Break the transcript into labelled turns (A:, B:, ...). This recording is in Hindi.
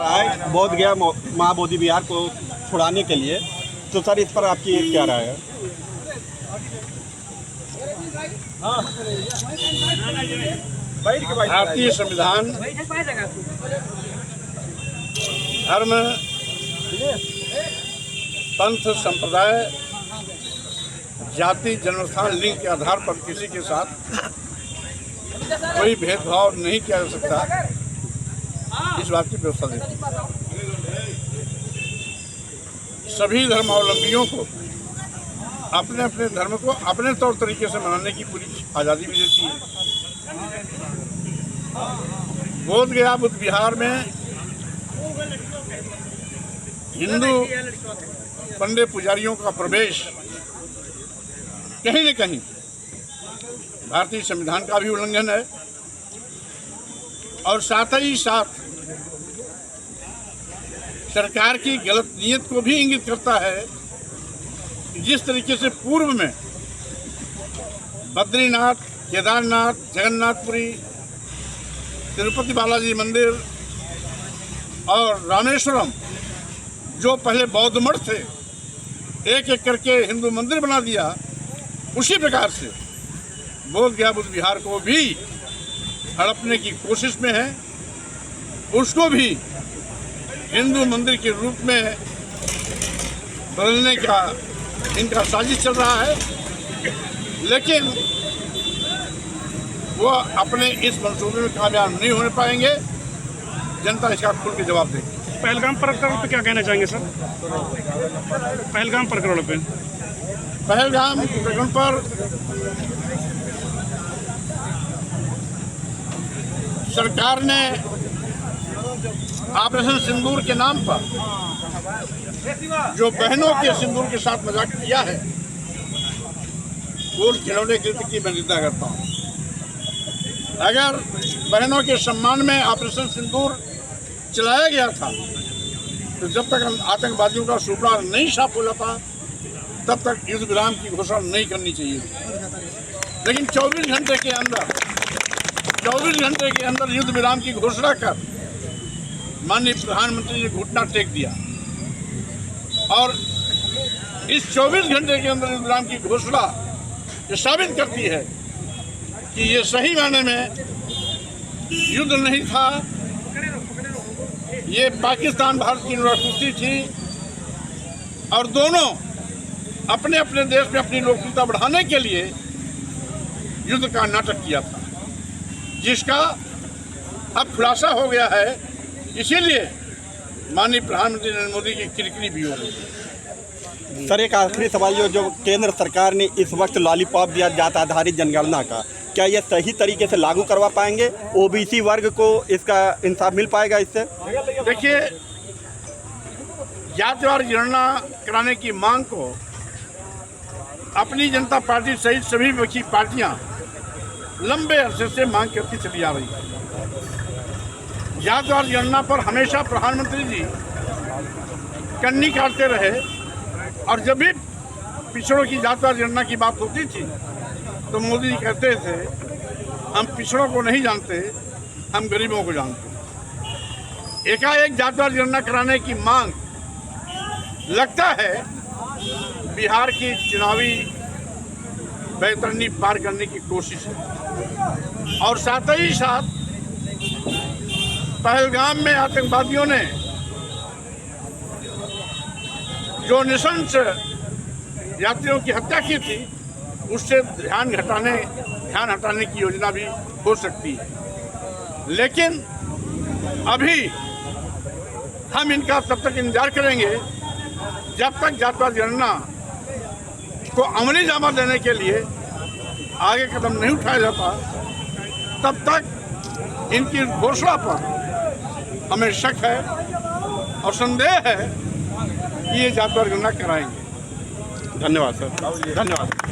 A: रहा है बोध गया महाबोधि विहार को छुड़ाने के लिए, तो सर इस पर आपकी क्या राय है?
B: भारतीय संविधान धर्म, पंथ, संप्रदाय, जाति, जन्मस्थान, लिंग के आधार पर किसी के साथ कोई भेदभाव नहीं किया जा सकता, इस बात की व्यवस्था देती है। सभी धर्मावलंबियों को अपने अपने धर्म को अपने तौर तरीके से मनाने की पूरी आज़ादी भी देती है। बोध गया बुद्ध विहार में हिंदू पंडित पुजारियों का प्रवेश कहीं न कहीं भारतीय संविधान का भी उल्लंघन है और साथ ही साथ सरकार की गलत नीयत को भी इंगित करता है कि जिस तरीके से पूर्व में बद्रीनाथ, केदारनाथ, जगन्नाथपुरी, तिरुपति बालाजी मंदिर और रामेश्वरम जो पहले बौद्ध मठ थे, एक एक करके हिंदू मंदिर बना दिया, उसी प्रकार से बोध गया बुद्ध विहार को भी हड़पने की कोशिश में है। उसको भी हिंदू मंदिर के रूप में बदलने का इनका साजिश चल रहा है, लेकिन वो अपने इस मंसूबे में कामयाब नहीं होने पाएंगे। जनता इसका खुल के जवाब देगी।
C: पहलगाम प्रकरण पे क्या कहना चाहेंगे सर? पहलगाम प्रकरण पे
B: पहलगाम प्रकरण पर सरकार ने ऑपरेशन सिंदूर के नाम पर जो बहनों के सिंदूर के साथ मजाक किया है, वो खिलौने कृत्य की मैं निंदा करता हूँ। अगर बहनों के सम्मान में ऑपरेशन सिंदूर चलाया गया था, तो जब तक आतंकवादियों का सुपड़ा नहीं साफ हो जाता, तब तक युद्ध विराम की घोषणा नहीं करनी चाहिए। लेकिन 24 घंटे के अंदर युद्ध विराम की घोषणा कर माननीय प्रधानमंत्री ने घुटना टेक दिया और इस 24 घंटे के अंदर युद्ध विराम की घोषणा ये साबित करती है कि ये सही मायने में युद्ध नहीं था, ये पाकिस्तान भारत की यूनिवर्सिटी थी और दोनों अपने अपने देश में अपनी लोकप्रियता बढ़ाने के लिए युद्ध का नाटक किया था, जिसका अब खुलासा हो गया है। इसीलिए माननीय प्रधानमंत्री नरेंद्र मोदी की किरकिरी भी हो रही है।
A: सर एक आखिरी सवाल, जो केंद्र सरकार ने इस वक्त लॉलीपॉप दिया जात आधारित जनगणना का, क्या ये सही तरीके से लागू करवा पाएंगे? ओबीसी वर्ग को इसका इंसाफ मिल पाएगा इससे?
B: देखिए, जातिवार जनगणना कराने की मांग को अपनी जनता पार्टी सहित सभी विपक्षी पार्टियां लंबे अरसे से मांग करती चली आ रही है। जातिवार जनगणना पर हमेशा प्रधानमंत्री जी कन्नी काटते रहे और जब भी पिछड़ों की जातिवार जनगणना की बात होती थी तो मोदी जी कहते थे, हम पिछड़ों को नहीं जानते, हम गरीबों को जानते। एकाएक जातिवार जनगणना कराने की मांग लगता है बिहार की चुनावी बैतरनी पार करने की कोशिश है और साथ ही साथ पहलगाम में आतंकवादियों ने जो निशंस यात्रियों की हत्या की थी, उससे ध्यान हटाने की योजना भी हो सकती है। लेकिन अभी हम इनका तब तक इंतजार करेंगे जब तक जातिवार जनगणना को अमली जामा देने के लिए आगे कदम नहीं उठाया जाता, तब तक इनकी घोषणा पर हमें शक है और संदेह है कि ये जातिवार जनगणना कराएंगे।
A: धन्यवाद सर, धन्यवाद।